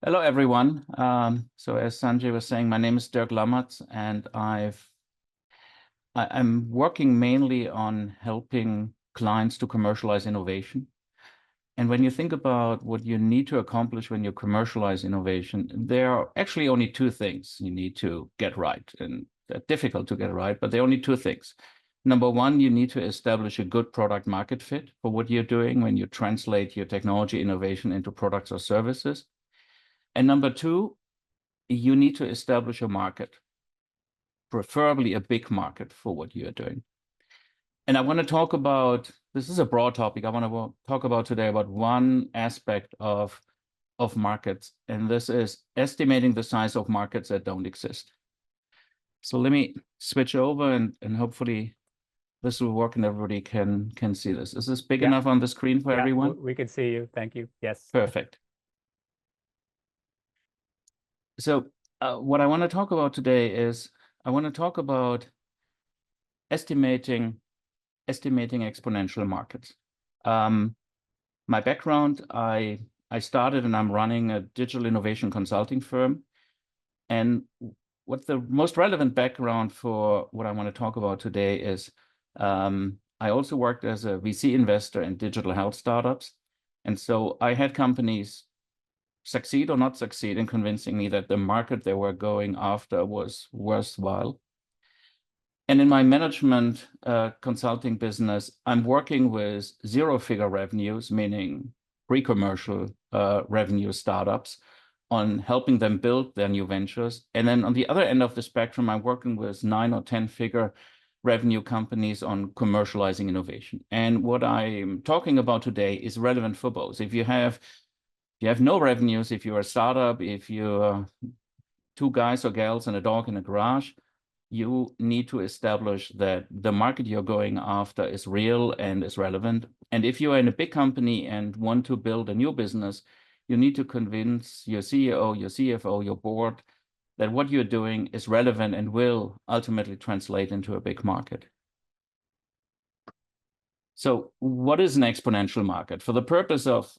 Hello, everyone. So as Sanjay was saying, my name is Dirk Lammertz, and I'm working mainly on helping clients to commercialize innovation. And when you think about what you need to accomplish when you commercialize innovation, there are actually only two things you need to get right, and they're difficult to get right, but there are only two things. Number one, you need to establish a good product market fit for what you're doing when you translate your technology innovation into products or services. And number two, you need to establish a market, preferably a big market for what you're doing. And I want to talk about, this is a broad topic. I want to talk about today about one aspect of markets, and this is estimating the size of markets that don't exist. So let me switch over and hopefully this will work and everybody can see this. Is this big enough on the screen for everyone? We can see you. Thank you. Yes. Perfect. So what I want to talk about today is I want to talk about estimating exponential markets. My background, I started and I'm running a digital innovation consulting firm. And what the most relevant background for what I want to talk about today is I also worked as a VC investor in digital health startups. And so I had companies succeed or not succeed in convincing me that the market they were going after was worthwhile. And in my management consulting business, I'm working with zero-figure revenues, meaning pre-commercial revenue startups, on helping them build their new ventures. And then on the other end of the spectrum, I'm working with 9 or 10-figure revenue companies on commercializing innovation. And what I'm talking about today is relevant for both. If you have no revenues, if you're a startup, if you're two guys or gals and a dog in a garage, you need to establish that the market you're going after is real and is relevant. And if you are in a big company and want to build a new business, you need to convince your CEO, your CFO, your board that what you're doing is relevant and will ultimately translate into a big market. So what is an exponential market? For the purpose of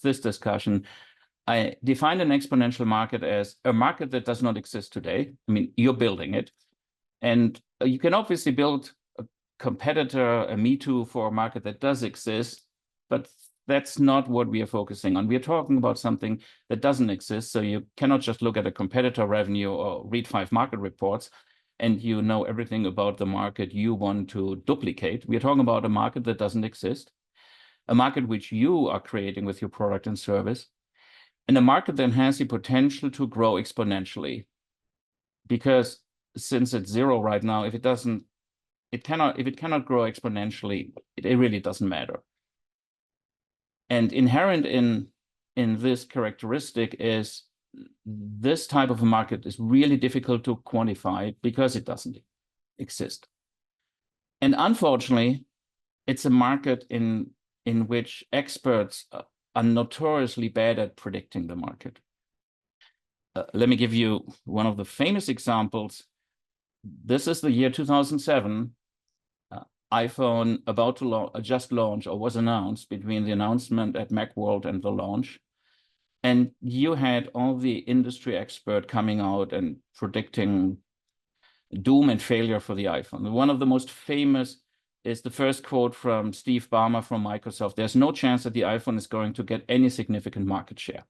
this discussion, I define an exponential market as a market that does not exist today. I mean, you're building it. And you can obviously build a competitor, a me too, for a market that does exist, but that's not what we are focusing on. We are talking about something that doesn't exist. So you cannot just look at a competitor revenue or read 5 market reports and you know everything about the market you want to duplicate. We are talking about a market that doesn't exist, a market which you are creating with your product and service, and a market that has the potential to grow exponentially. Because since it's zero right now, if it cannot grow exponentially, it really doesn't matter. And inherent in this characteristic is this type of a market is really difficult to quantify because it doesn't exist. And unfortunately, it's a market in which experts are notoriously bad at predicting the market. Let me give you one of the famous examples. This is the year 2007. iPhone about to just launch or was announced between the announcement at Macworld and the launch. And you had all the industry expert coming out and predicting doom and failure for the iPhone. One of the most famous is the first quote from Steve Ballmer from Microsoft. There's no chance that the iPhone is going to get any significant market share.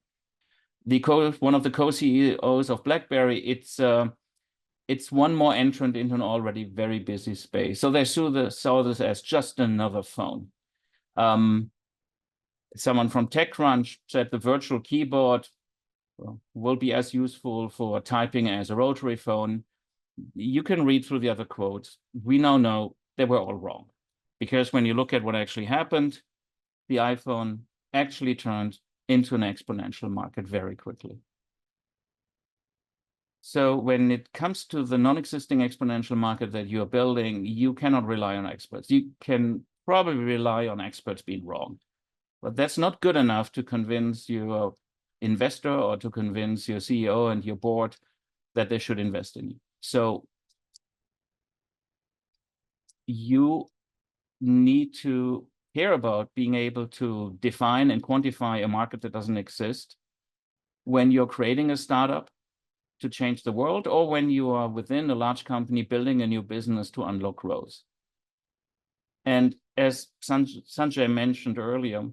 One of the co-CEOs of BlackBerry, it's one more entrant into an already very busy space. So they saw this as just another phone. Someone from TechCrunch said the virtual keyboard will be as useful for typing as a rotary phone. You can read through the other quotes. We now know they were all wrong. Because when you look at what actually happened, the iPhone actually turned into an exponential market very quickly. So when it comes to the non-existing exponential market that you're building, you cannot rely on experts. You can probably rely on experts being wrong, but that's not good enough to convince your investor or to convince your CEO and your board that they should invest in you. So you need to care about being able to define and quantify a market that doesn't exist when you're creating a startup to change the world, or when you are within a large company building a new business to unlock growth. And as Sanjay mentioned earlier,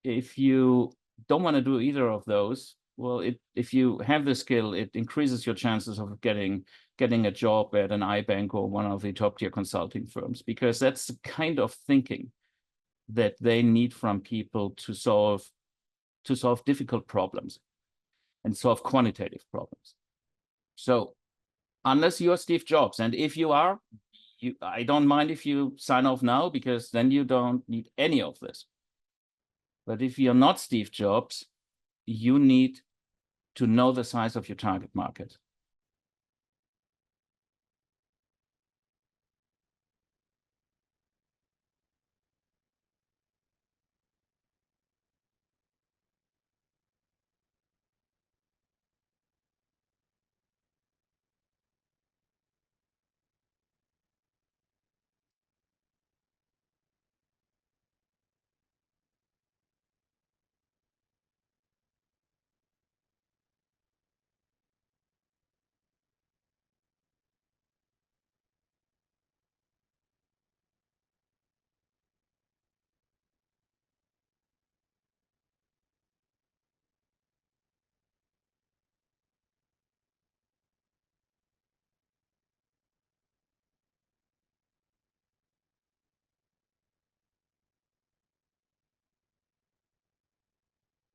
if you don't want to do either of those, well, if you have the skill, it increases your chances of getting a job at an iBank or one of the top-tier consulting firms, because that's the kind of thinking that they need from people to solve difficult problems and solve quantitative problems. So unless you're Steve Jobs, and if you are, I don't mind if you sign off now, because then you don't need any of this. But if you're not Steve Jobs, you need to know the size of your target market.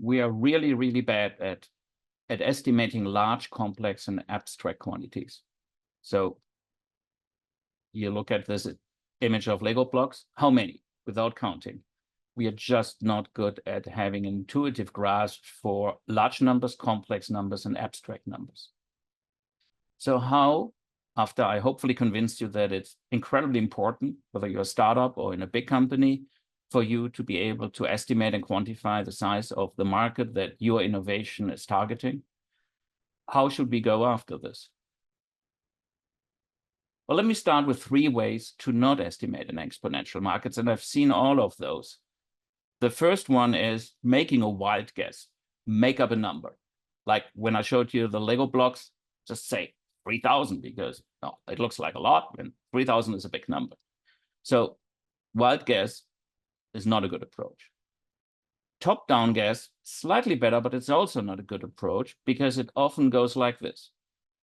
We are really, really bad at estimating large, complex, and abstract quantities. So you look at this image of Lego blocks, how many, without counting? We are just not good at having an intuitive grasp for large numbers, complex numbers, and abstract numbers. So how, after I hopefully convinced you that it's incredibly important, whether you're a startup or in a big company, for you to be able to estimate and quantify the size of the market that your innovation is targeting, how should we go after this? Well, let me start with 3 ways to not estimate an exponential markets, and I've seen all of those. The first one is making a wild guess, make up a number. Like when I showed you the Lego blocks, just say 3,000, because no, it looks like a lot, and 3,000 is a big number. So wild guess is not a good approach. Top-down guess, slightly better, but it's also not a good approach, because it often goes like this.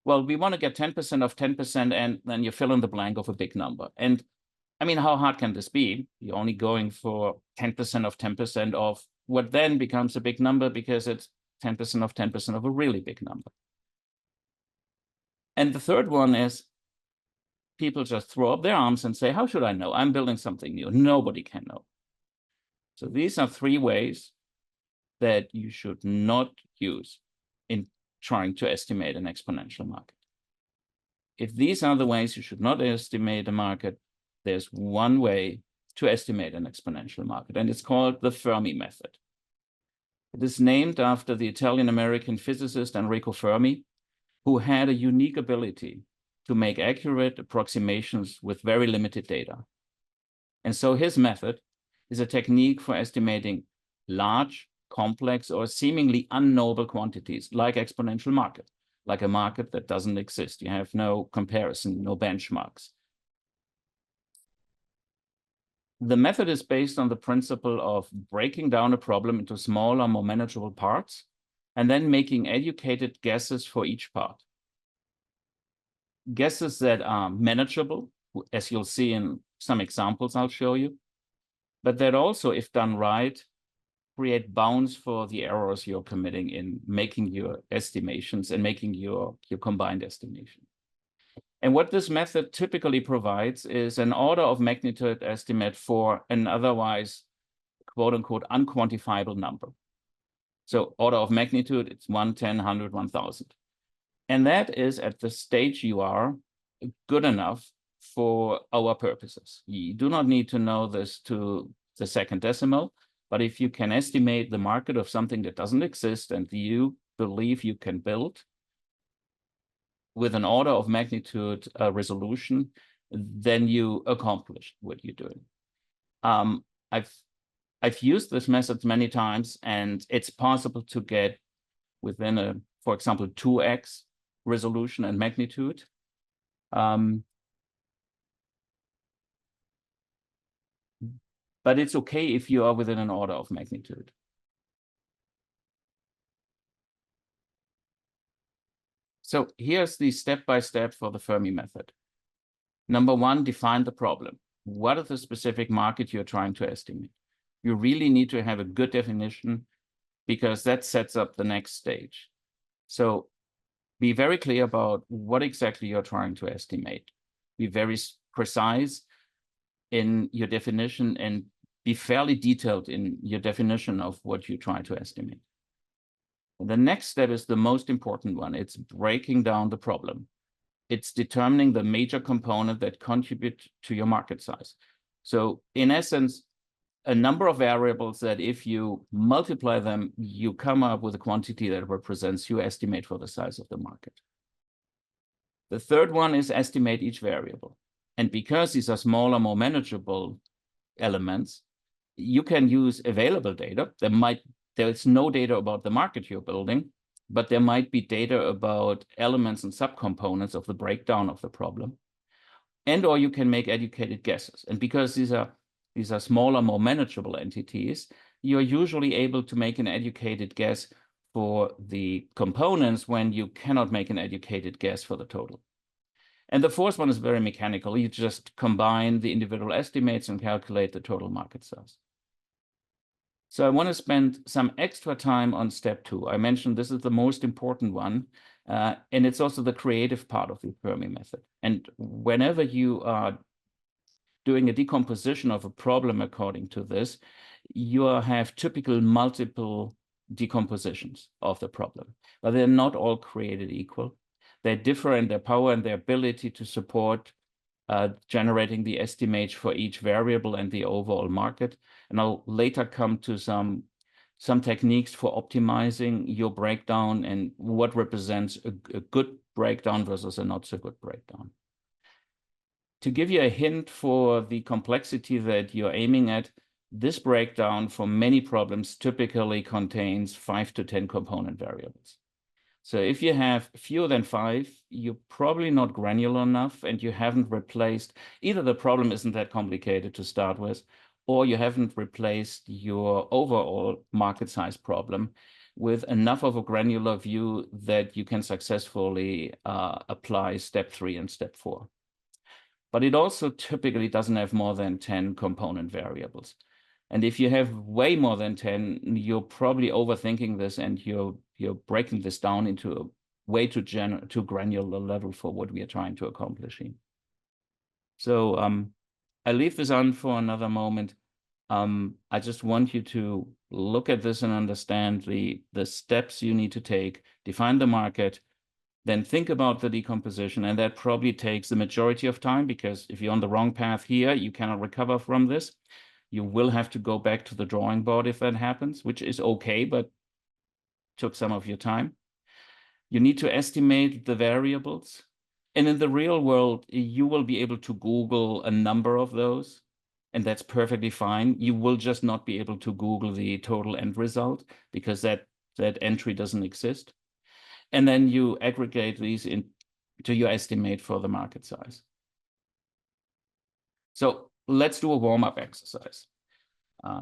Well, we want to get 10% of 10%, and then you fill in the blank of a big number. And I mean, how hard can this be? You're only going for 10% of 10% of what then becomes a big number, because it's 10% of 10% of a really big number. And the third one is people just throw up their arms and say, how should I know? I'm building something new. Nobody can know. So these are 3 ways that you should not use in trying to estimate an exponential market. If these are the ways you should not estimate a market, there's one way to estimate an exponential market, and it's called the Fermi method. It is named after the Italian-American physicist Enrico Fermi, who had a unique ability to make accurate approximations with very limited data. And so his method is a technique for estimating large, complex, or seemingly unknowable quantities, like exponential market, like a market that doesn't exist. You have no comparison, no benchmarks. The method is based on the principle of breaking down a problem into smaller, more manageable parts, and then making educated guesses for each part. Guesses that are manageable, as you'll see in some examples I'll show you, but that also, if done right, create bounds for the errors you're committing in making your estimations and making your combined estimation. And what this method typically provides is an order of magnitude estimate for an otherwise, quote unquote, unquantifiable number. So order of magnitude, it's 1, 10, 100, 1,000. And that is at the stage you are good enough for our purposes. You do not need to know this to the second decimal, but if you can estimate the market of something that doesn't exist and you believe you can build with an order of magnitude resolution, then you accomplish what you're doing. I've used this method many times, and it's possible to get within a, for example, 2x resolution and magnitude. But it's okay if you are within an order of magnitude. So here's the step-by-step for the Fermi method. Number one, define the problem. What is the specific market you're trying to estimate? You really need to have a good definition because that sets up the next stage. So be very clear about what exactly you're trying to estimate. Be very precise in your definition and be fairly detailed in your definition of what you try to estimate. The next step is the most important one. It's breaking down the problem. It's determining the major component that contribute to your market size. So in essence, a number of variables that if you multiply them, you come up with a quantity that represents your estimate for the size of the market. The third one is estimate each variable. And because these are smaller, more manageable elements, you can use available data. There's no data about the market you're building, but there might be data about elements and subcomponents of the breakdown of the problem. And or you can make educated guesses. And because these are smaller, more manageable entities, you're usually able to make an educated guess for the components when you cannot make an educated guess for the total. And the fourth one is very mechanical. You just combine the individual estimates and calculate the total market size. So I want to spend some extra time on step 2. I mentioned this is the most important one, and it's also the creative part of the Fermi method. And whenever you are doing a decomposition of a problem according to this, you have typical multiple decompositions of the problem, but they're not all created equal. They differ in their power and their ability to support generating the estimates for each variable and the overall market. And I'll later come to some techniques for optimizing your breakdown and what represents a good breakdown versus a not so good breakdown. To give you a hint for the complexity that you're aiming at, this breakdown for many problems typically contains 5 to 10 component variables. So if you have fewer than 5, you're probably not granular enough and you haven't replaced, either the problem isn't that complicated to start with, or you haven't replaced your overall market size problem with enough of a granular view that you can successfully apply step 3 and step 4. But it also typically doesn't have more than 10 component variables. And if you have way more than 10, you're probably overthinking this and you're breaking this down into a way too granular level for what we are trying to accomplish here. So I leave this on for another moment. I just want you to look at this and understand the steps you need to take, define the market, then think about the decomposition. And that probably takes the majority of time, because if you're on the wrong path here, you cannot recover from this. You will have to go back to the drawing board if that happens, which is okay, but took some of your time. You need to estimate the variables. And in the real world, you will be able to Google a number of those, and that's perfectly fine. You will just not be able to Google the total end result because that entry doesn't exist. And then you aggregate these into your estimate for the market size. So let's do a warm-up exercise.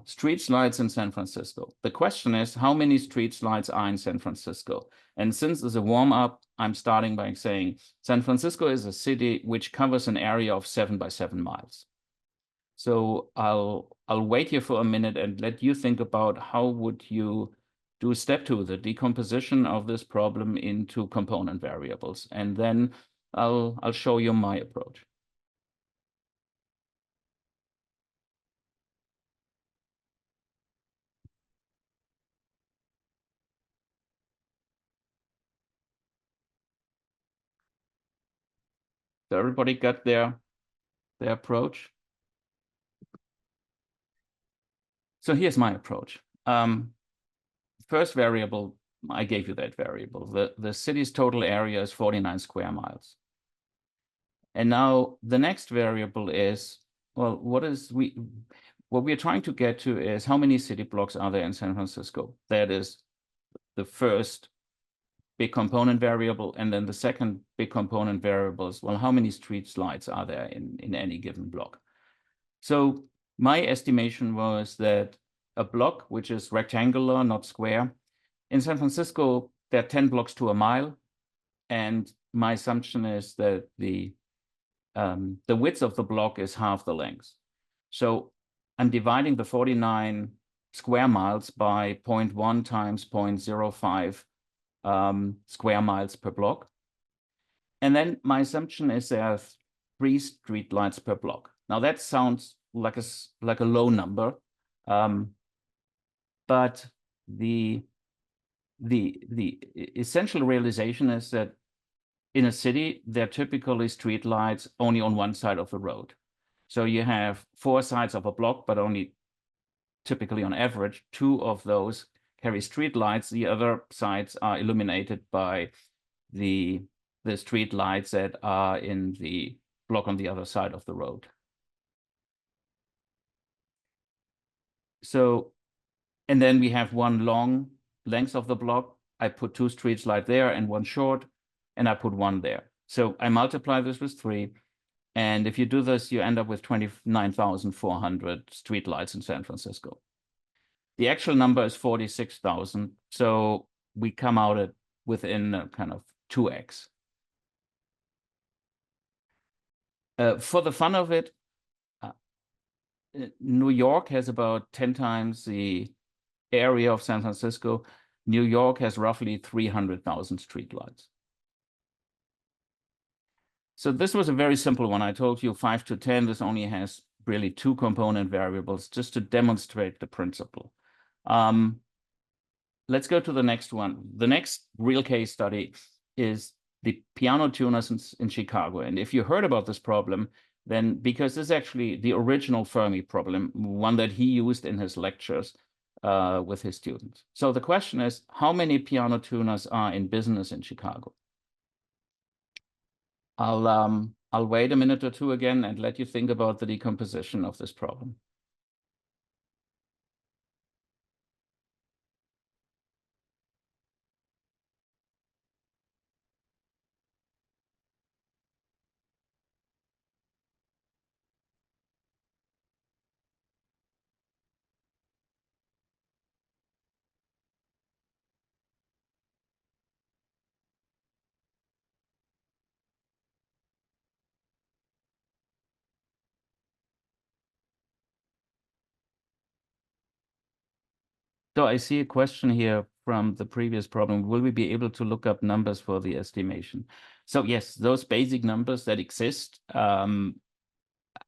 Street lights in San Francisco. The question is, how many street lights are in San Francisco? And since it's a warm-up, I'm starting by saying San Francisco is a city which covers an area of 7 by 7 miles. So I'll wait here for a minute and let you think about how would you do step 2, the decomposition of this problem into component variables. And then I'll show you my approach. So everybody got their approach? So here's my approach. First variable, I gave you that variable. The city's total area is 49 square miles. And now the next variable is, well, what we're trying to get to is how many city blocks are there in San Francisco? That is the first big component variable. And then the second big component variable is, well, how many street lights are there in any given block? So my estimation was that a block, which is rectangular, not square, in San Francisco, there are 10 blocks to a mile. And my assumption is that the width of the block is half the length. So I'm dividing the 49 square miles by 0.1 times 0.05 square miles per block. And then my assumption is there are 3 street lights per block. Now that sounds like a low number, but the essential realization is that in a city, there are typically street lights only on one side of the road. So you have 4 sides of a block, but only typically on average, 2 of those carry street lights. The other sides are illuminated by the street lights that are in the block on the other side of the road. So, and then we have one long length of the block. I put 2 street lights there and 1 short, and I put 1 there. So I multiply this with 3. And if you do this, you end up with 29,400 streetlights in San Francisco. The actual number is 46,000. So we come out at within a kind of 2x. For the fun of it, New York has about 10 times the area of San Francisco. New York has roughly 300,000 streetlights. So this was a very simple one. I told you 5 to 10. This only has really 2 component variables just to demonstrate the principle. Let's go to the next one. The next real case study is the piano tuners in Chicago. And if you heard about this problem, then because this is actually the original Fermi problem, one that he used in his lectures with his students. So the question is, how many piano tuners are in business in Chicago? I'll wait a minute or two again and let you think about the decomposition of this problem. So I see a question here from the previous problem. Will we be able to look up numbers for the estimation? So yes, those basic numbers that exist,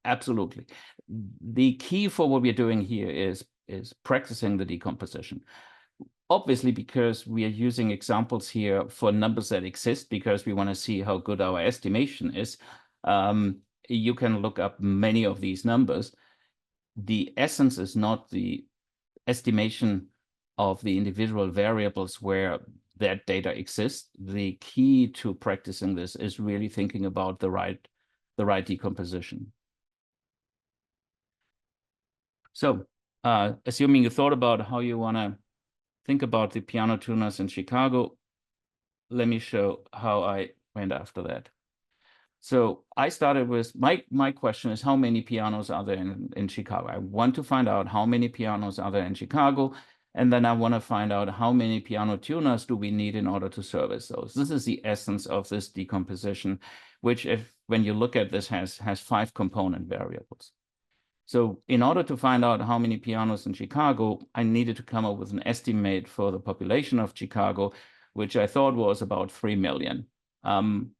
absolutely. The key for what we're doing here is practicing the decomposition. Obviously, because we are using examples here for numbers that exist, because we want to see how good our estimation is, you can look up many of these numbers. The essence is not the estimation of the individual variables where that data exists. The key to practicing this is really thinking about the right decomposition. So assuming you thought about how you want to think about the piano tuners in Chicago, let me show how I went after that. So I started with, my question is, how many pianos are there in Chicago? I want to find out how many pianos are there in Chicago, and then I want to find out how many piano tuners do we need in order to service those. This is the essence of this decomposition, which when you look at this has 5 component variables. So in order to find out how many pianos in Chicago, I needed to come up with an estimate for the population of Chicago, which I thought was about 3 million.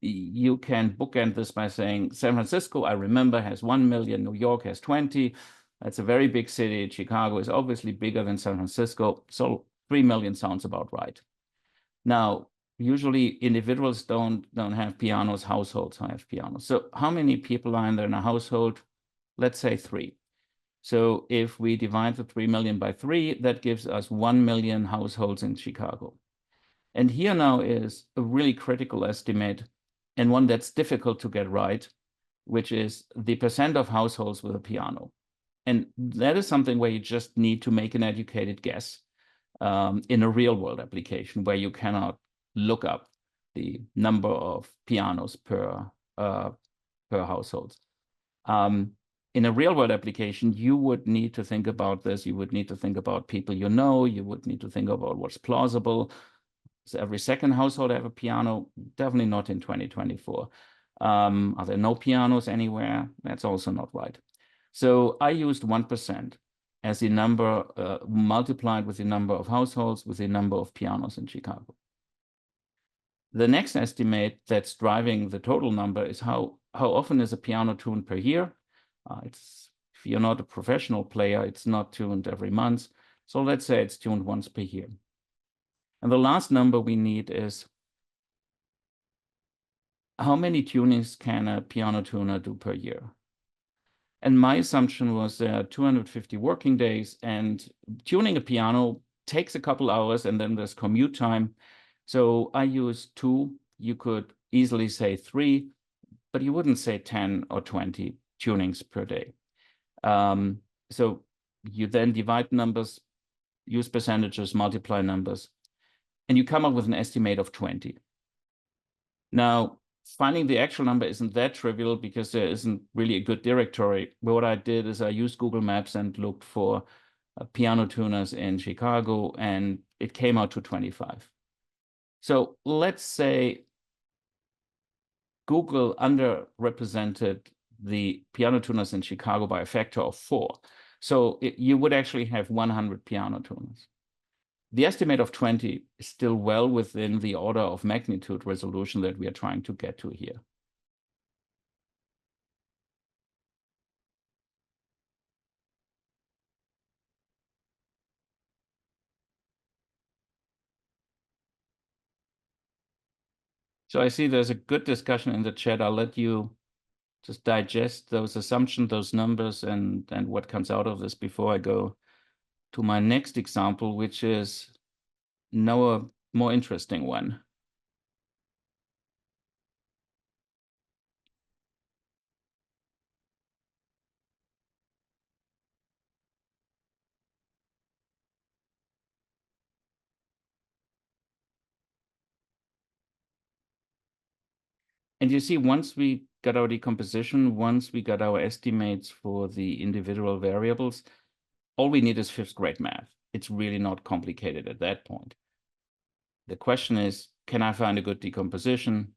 You can bookend this by saying San Francisco, I remember, has 1 million, New York has 20. That's a very big city. Chicago is obviously bigger than San Francisco. So 3 million sounds about right. Now, usually individuals don't have pianos, households have pianos. So how many people are in a household? Let's say 3. So if we divide the 3 million by 3, that gives us 1 million households in Chicago. And here now is a really critical estimate, and one that's difficult to get right, which is the percent of households with a piano. And that is something where you just need to make an educated guess in a real world application where you cannot look up the number of pianos per household. In a real world application, you would need to think about this. You would need to think about people you know. You would need to think about what's plausible. Does every second household have a piano? Definitely not in 2024. Are there no pianos anywhere? That's also not right. So I used 1% as the number multiplied with the number of households with the number of pianos in Chicago. The next estimate that's driving the total number is how often is a piano tuned per year. If you're not a professional player, it's not tuned every month. So let's say it's tuned once per year. And the last number we need is how many tunings can a piano tuner do per year? And my assumption was there are 250 working days, and tuning a piano takes a couple hours, and then there's commute time. So I used 2. You could easily say 3, but you wouldn't say 10 or 20 tunings per day. So you then divide numbers, use percentages, multiply numbers, and you come up with an estimate of 20. Now, finding the actual number isn't that trivial because there isn't really a good directory. But what I did is I used Google Maps and looked for piano tuners in Chicago, and it came out to 25. So let's say Google underrepresented the piano tuners in Chicago by a factor of 4. So you would actually have 100 piano tuners. The estimate of 20 is still well within the order of magnitude resolution that we are trying to get to here. So I see there's a good discussion in the chat. I'll let you just digest those assumptions, those numbers, and what comes out of this before I go to my next example, which is now a more interesting one. And you see, once we got our decomposition, once we got our estimates for the individual variables, all we need is 5th grade math. It's really not complicated at that point. The question is, can I find a good decomposition?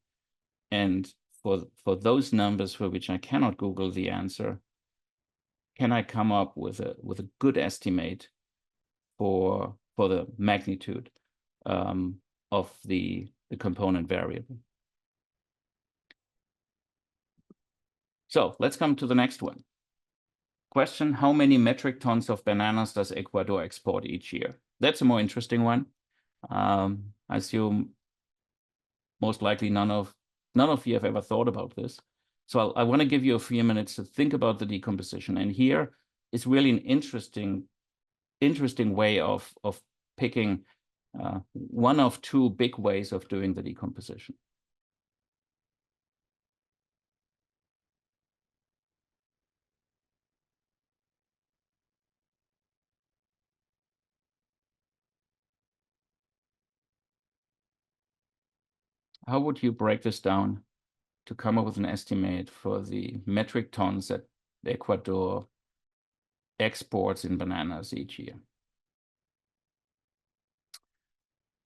And for those numbers for which I cannot Google the answer, can I come up with a good estimate for the magnitude of the component variable? So let's come to the next one. Question, how many metric tons of bananas does Ecuador export each year? That's a more interesting one. I assume most likely none of you have ever thought about this. So I want to give you a few minutes to think about the decomposition. And here is really an interesting way of picking one of 2 big ways of doing the decomposition. How would you break this down to come up with an estimate for the metric tons that Ecuador exports in bananas each year?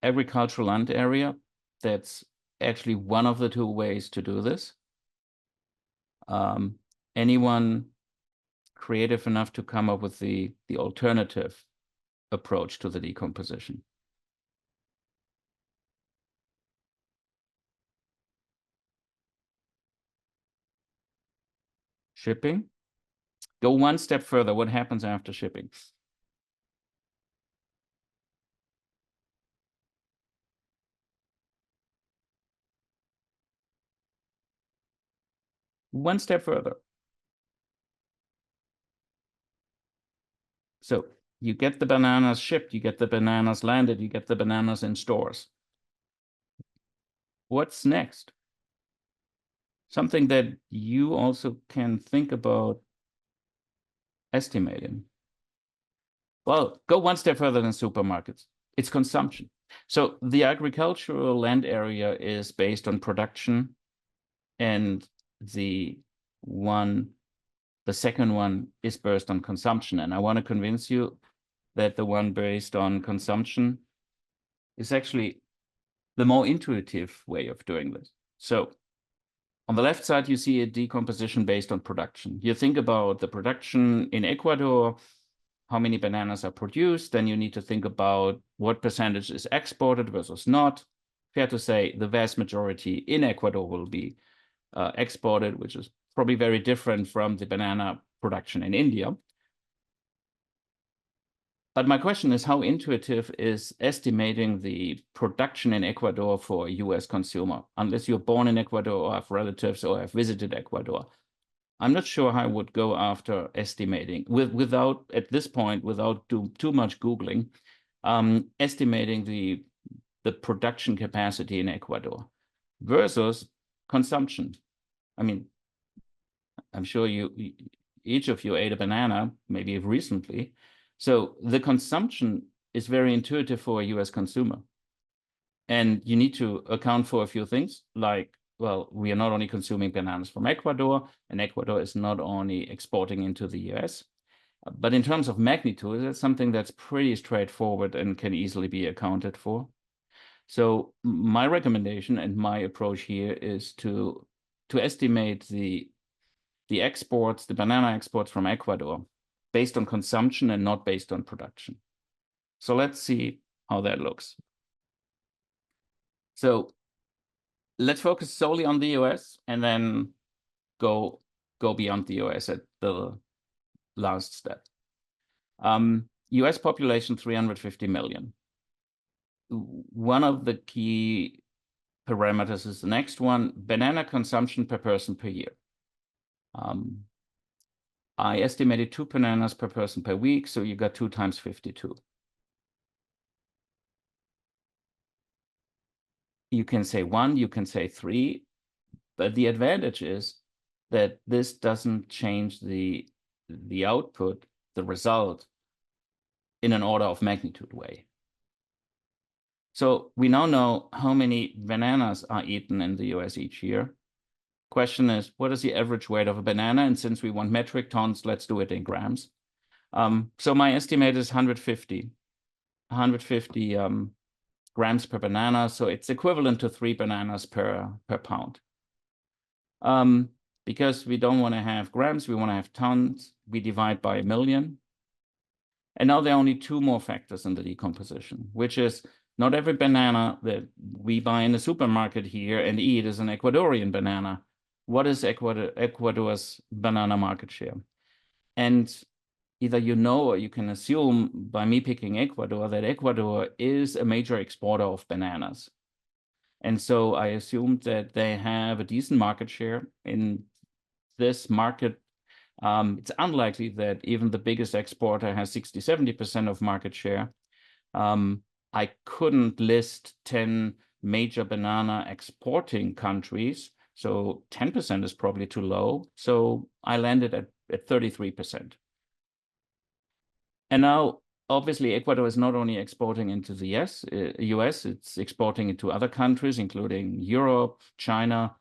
Agricultural land area, that's actually one of the 2 ways to do this. Anyone creative enough to come up with the alternative approach to the decomposition? Shipping? Go one step further. What happens after shipping? One step further. So you get the bananas shipped, you get the bananas landed, you get the bananas in stores. What's next? Something that you also can think about estimating. Well, go one step further than supermarkets. It's consumption. So the agricultural land area is based on production, and the second one is based on consumption. And I want to convince you that the one based on consumption is actually the more intuitive way of doing this. So on the left side, you see a decomposition based on production. You think about the production in Ecuador, how many bananas are produced, then you need to think about what percentage is exported versus not. Fair to say the vast majority in Ecuador will be exported, which is probably very different from the banana production in India. But my question is, how intuitive is estimating the production in Ecuador for a US consumer? Unless you're born in Ecuador or have relatives or have visited Ecuador, I'm not sure how I would go after estimating without, at this point, without too much Googling, estimating the production capacity in Ecuador versus consumption. I mean, I'm sure each of you ate a banana, maybe recently. So the consumption is very intuitive for a US consumer. And you need to account for a few things like, well, we are not only consuming bananas from Ecuador, and Ecuador is not only exporting into the US, but in terms of magnitude, it's something that's pretty straightforward and can easily be accounted for. So my recommendation and my approach here is to estimate the exports, the banana exports from Ecuador, based on consumption and not based on production. So let's see how that looks. So let's focus solely on the US and then go beyond the US at the last step. US population 350 million. One of the key parameters is the next one, banana consumption per person per year. I estimated 2 bananas per person per week, so you got 2 times 52. You can say 1, you can say 3, but the advantage is that this doesn't change the output, the result, in an order of magnitude way. So we now know how many bananas are eaten in the US each year. Question is, what is the average weight of a banana? And since we want metric tons, let's do it in grams. So my estimate is 150 grams per banana. So it's equivalent to 3 bananas per pound. Because we don't want to have grams, we want to have tons. We divide by 1 million. And now there are only 2 more factors in the decomposition, which is not every banana that we buy in the supermarket here and eat is an Ecuadorian banana. What is Ecuador's banana market share? And either you know or you can assume by me picking Ecuador that Ecuador is a major exporter of bananas. And so I assumed that they have a decent market share in this market. It's unlikely that even the biggest exporter has 60-70% of market share. I couldn't list 10 major banana exporting countries, so 10% is probably too low. So I landed at 33%. And now, obviously, Ecuador is not only exporting into the US, it's exporting into other countries, including Europe, China.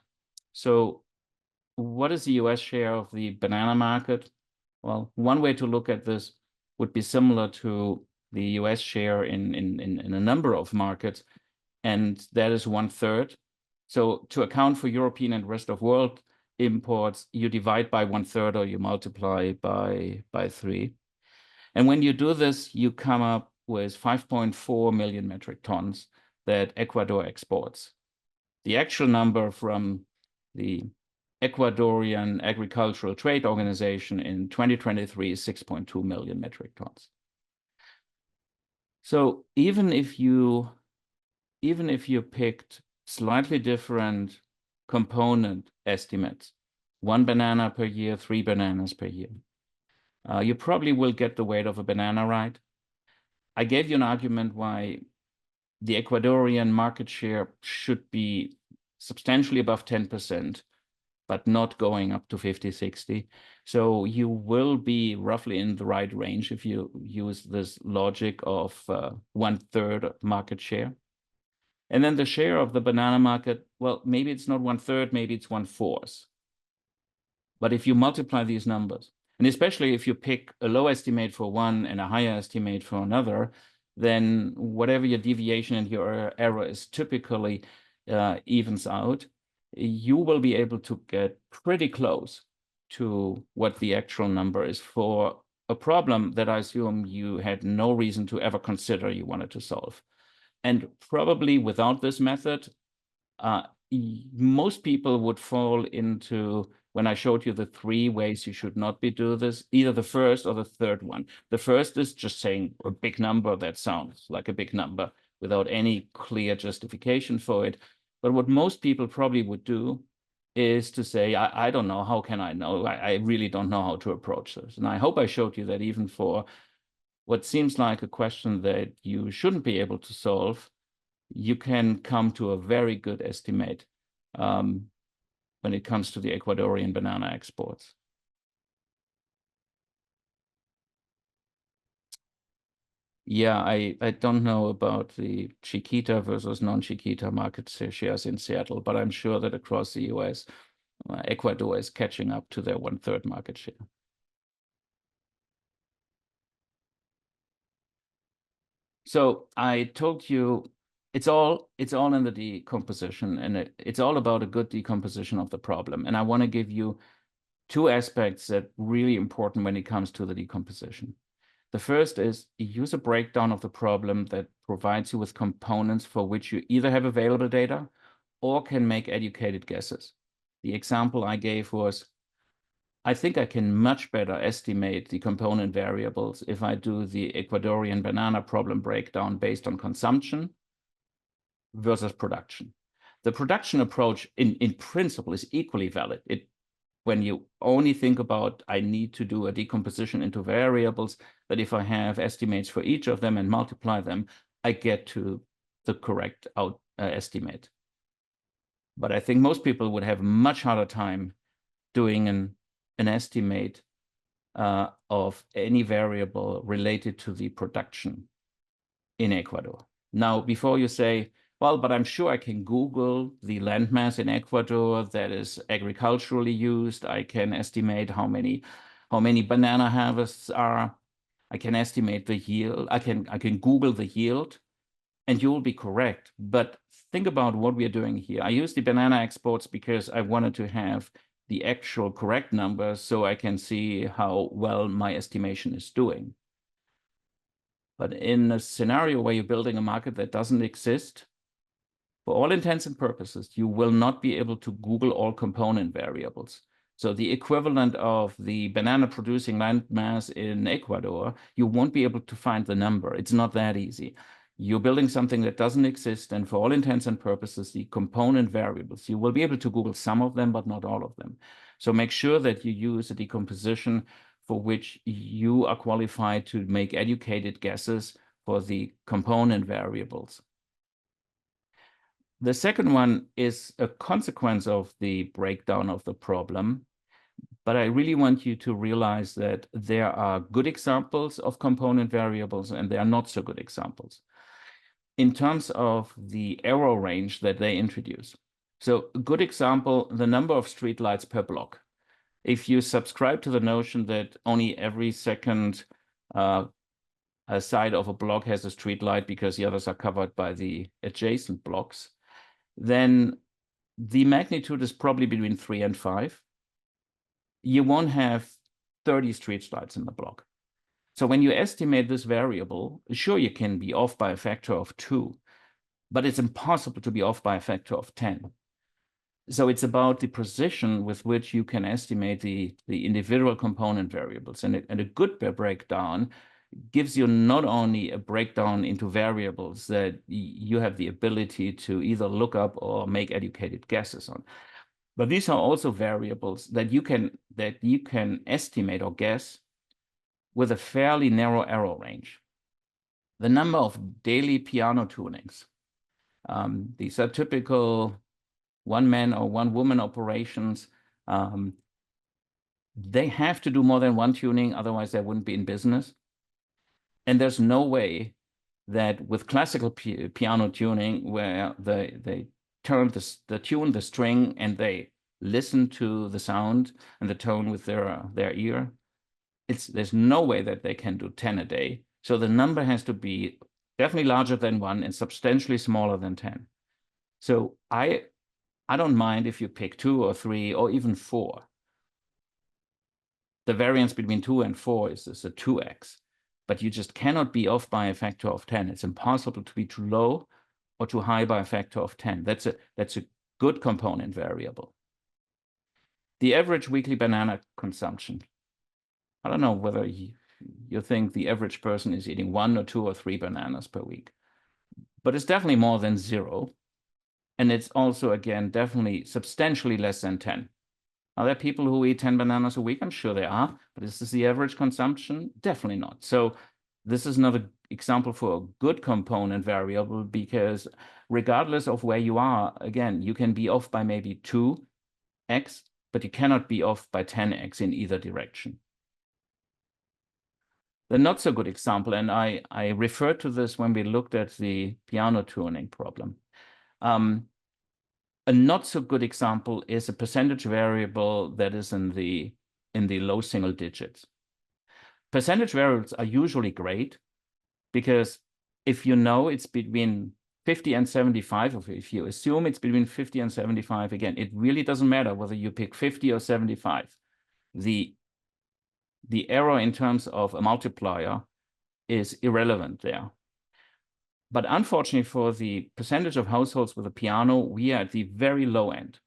So what is the US share of the banana market? Well, one way to look at this would be similar to the US share in a number of markets, and that is 1/3. So to account for European and rest of world imports, you divide by 1/3 or you multiply by 3. And when you do this, you come up with 5.4 million metric tons that Ecuador exports. The actual number from the Ecuadorian Agricultural Trade Organization in 2023 is 6.2 million metric tons. So even if you picked slightly different component estimates, 1 banana per year, 3 bananas per year, you probably will get the weight of a banana right. I gave you an argument why the Ecuadorian market share should be substantially above 10%. but not going up to 50, 60. So you will be roughly in the right range if you use this logic of 1/3 market share. And then the share of the banana market, well, maybe it's not 1/3, maybe it's 1/4. But if you multiply these numbers, and especially if you pick a low estimate for one and a higher estimate for another, then whatever your deviation and your error is typically evens out. You will be able to get pretty close to what the actual number is for a problem that I assume you had no reason to ever consider you wanted to solve. And probably without this method, most people would fall into, when I showed you the 3 ways you should not be doing this, either the first or the third one. The first is just saying a big number that sounds like a big number without any clear justification for it. But what most people probably would do is to say, I don't know, how can I know? I really don't know how to approach this. And I hope I showed you that even for what seems like a question that you shouldn't be able to solve, you can come to a very good estimate when it comes to the Ecuadorian banana exports. Yeah, I don't know about the Chiquita versus non-Chiquita market shares in Seattle, but I'm sure that across the US, Ecuador is catching up to their 1/3 market share. So I told you it's all in the decomposition, and it's all about a good decomposition of the problem. And I want to give you 2 aspects that are really important when it comes to the decomposition. The first is use a breakdown of the problem that provides you with components for which you either have available data or can make educated guesses. The example I gave was, I think I can much better estimate the component variables if I do the Ecuadorian banana problem breakdown based on consumption versus production. The production approach in principle is equally valid. When you only think about, I need to do a decomposition into variables, that if I have estimates for each of them and multiply them, I get to the correct estimate. But I think most people would have a much harder time doing an estimate of any variable related to the production in Ecuador. Now, before you say, well, but I'm sure I can Google the landmass in Ecuador that is agriculturally used. I can estimate how many banana harvests are. I can estimate the yield. I can Google the yield, and you will be correct. But think about what we are doing here. I use the banana exports because I wanted to have the actual correct numbers so I can see how well my estimation is doing. But in a scenario where you're building a market that doesn't exist, for all intents and purposes, you will not be able to Google all component variables. So the equivalent of the banana producing landmass in Ecuador, you won't be able to find the number. It's not that easy. You're building something that doesn't exist, and for all intents and purposes, the component variables, you will be able to Google some of them, but not all of them. So make sure that you use a decomposition for which you are qualified to make educated guesses for the component variables. The second one is a consequence of the breakdown of the problem, but I really want you to realize that there are good examples of component variables and there are not so good examples in terms of the error range that they introduce. So a good example, the number of streetlights per block. If you subscribe to the notion that only every second a side of a block has a streetlight because the others are covered by the adjacent blocks, then the magnitude is probably between 3 and 5. You won't have 30 streetlights in the block. So when you estimate this variable, sure, you can be off by a factor of 2, but it's impossible to be off by a factor of 10. So it's about the precision with which you can estimate the individual component variables. And a good breakdown gives you not only a breakdown into variables that you have the ability to either look up or make educated guesses on, but these are also variables that you can estimate or guess with a fairly narrow error range. The number of daily piano tunings. These are typical one-man or one-woman operations They have to do more than one tuning, otherwise they wouldn't be in business. And there's no way that with classical piano tuning, where they tune the string and they listen to the sound and the tone with their ear, there's no way that they can do 10 a day. So the number has to be definitely larger than 1 and substantially smaller than 10. So I don't mind if you pick 2 or 3 or even 4. The variance between 2 and 4 is a 2x, but you just cannot be off by a factor of 10. It's impossible to be too low or too high by a factor of 10. That's a good component variable. The average weekly banana consumption. I don't know whether you think the average person is eating 1 or 2 or 3 bananas per week, but it's definitely more than 0. And it's also, again, definitely substantially less than 10. Are there people who eat 10 bananas a week? I'm sure there are, but is this the average consumption? Definitely not. So this is another example for a good component variable, because regardless of where you are, again, you can be off by maybe 2x, but you cannot be off by 10x in either direction. The not so good example, and I referred to this when we looked at the piano tuning problem. A not so good example is a percentage variable that is in the low single digits. Percentage variables are usually great because if you know it's between 50 and 75, or if you assume it's between 50 and 75, again, it really doesn't matter whether you pick 50 or 75. The error in terms of a multiplier is irrelevant there. But unfortunately, for the percentage of households with a piano, we are at the very low end.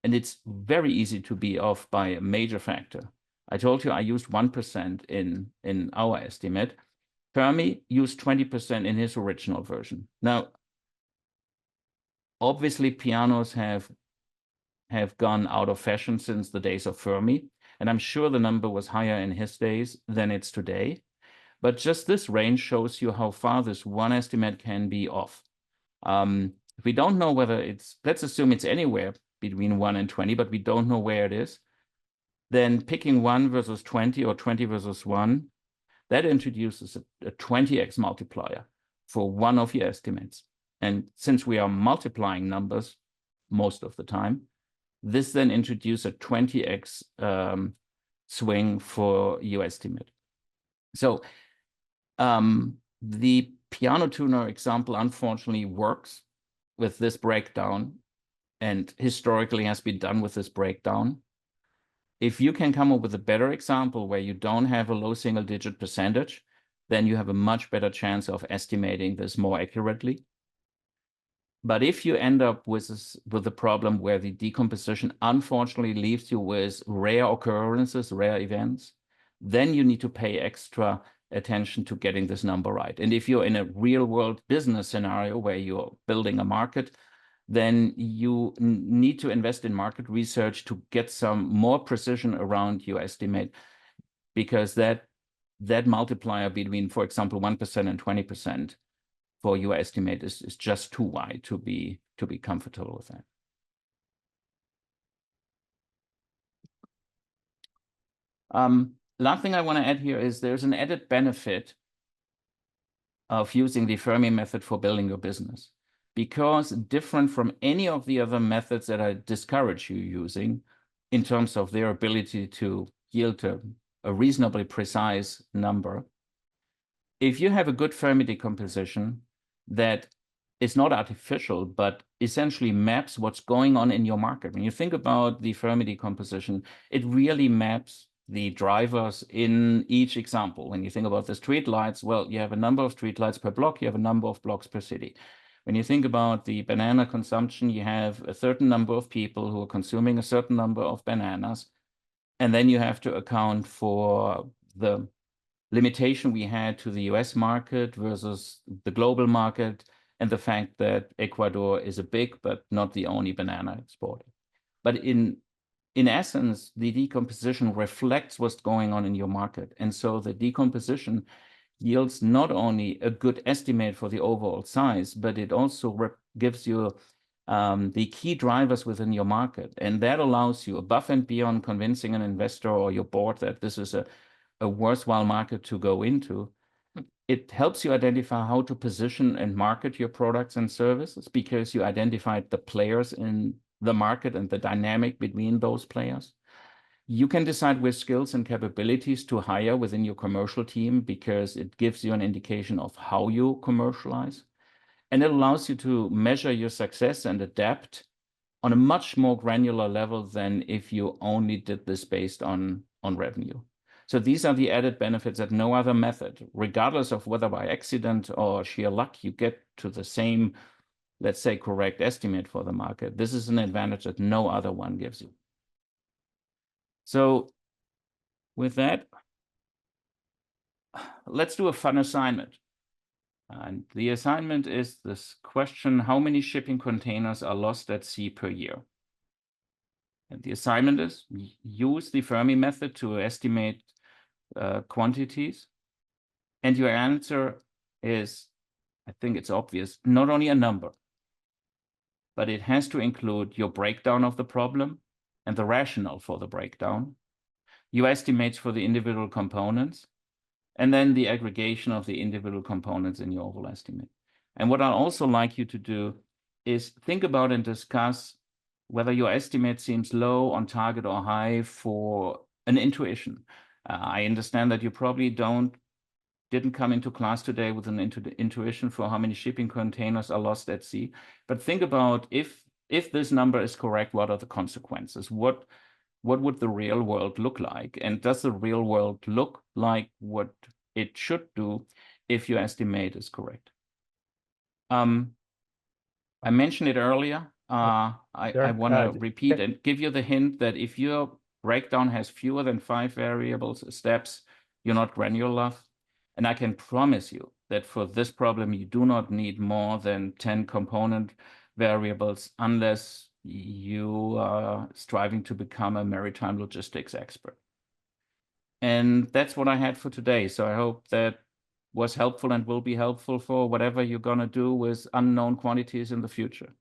And it's very easy to be off by a major factor. I told you I used 1% in our estimate. Fermi used 20% in his original version. Now, obviously, pianos have gone out of fashion since the days of Fermi. And I'm sure the number was higher in his days than it's today. But just this range shows you how far this one estimate can be off. If we don't know whether let's assume it's anywhere between 1 and 20, but we don't know where it is, then picking 1 versus 20 or 20 versus 1, that introduces a 20x multiplier for one of your estimates. And since we are multiplying numbers most of the time, this then introduces a 20x swing for your estimate. So the piano tuner example unfortunately works with this breakdown and historically has been done with this breakdown. If you can come up with a better example where you don't have a low single digit percentage, then you have a much better chance of estimating this more accurately. But if you end up with the problem where the decomposition unfortunately leaves you with rare occurrences, rare events, then you need to pay extra attention to getting this number right. And if you're in a real world business scenario where you're building a market, then you need to invest in market research to get some more precision around your estimate, because that multiplier between, for example, 1% and 20% for your estimate is just too wide to be comfortable with that. Last thing I want to add here is there's an added benefit of using the Fermi method for building your business, because different from any of the other methods that I discourage you using in terms of their ability to yield a reasonably precise number, if you have a good Fermi decomposition that is not artificial, but essentially maps what's going on in your market. When you think about the Fermi decomposition, it really maps the drivers in each example. When you think about the street lights, well, you have a number of street lights per block, you have a number of blocks per city. When you think about the banana consumption, you have a certain number of people who are consuming a certain number of bananas. And then you have to account for the limitation we had to the US market versus the global market, and the fact that Ecuador is a big but not the only banana exporter. But in essence, the decomposition reflects what's going on in your market. And so the decomposition yields not only a good estimate for the overall size, but it also gives you the key drivers within your market. And that allows you, above and beyond convincing an investor or your board that this is a worthwhile market to go into, it helps you identify how to position and market your products and services, because you identified the players in the market and the dynamic between those players. You can decide which skills and capabilities to hire within your commercial team, because it gives you an indication of how you commercialize. And it allows you to measure your success and adapt on a much more granular level than if you only did this based on revenue. So these are the added benefits that no other method, regardless of whether by accident or sheer luck, you get to the same, let's say, correct estimate for the market. This is an advantage that no other one gives you. So with that, let's do a fun assignment. And the assignment is this question: how many shipping containers are lost at sea per year? And the assignment is use the Fermi method to estimate quantities. And your answer is, I think it's obvious, not only a number, but it has to include your breakdown of the problem and the rationale for the breakdown, your estimates for the individual components, and then the aggregation of the individual components in your overall estimate. And what I'd also like you to do is think about and discuss whether your estimate seems low, on target, or high for an intuition. I understand that you probably didn't come into class today with an intuition for how many shipping containers are lost at sea. But think about, if this number is correct, what are the consequences? What would the real world look like? And does the real world look like what it should do if your estimate is correct? I mentioned it earlier. I want to repeat and give you the hint that if your breakdown has fewer than 5 variables, steps, you're not granular enough. And I can promise you that for this problem, you do not need more than 10 component variables unless you are striving to become a maritime logistics expert. And that's what I had for today. So I hope that was helpful and will be helpful for whatever you're going to do with unknown quantities in the future.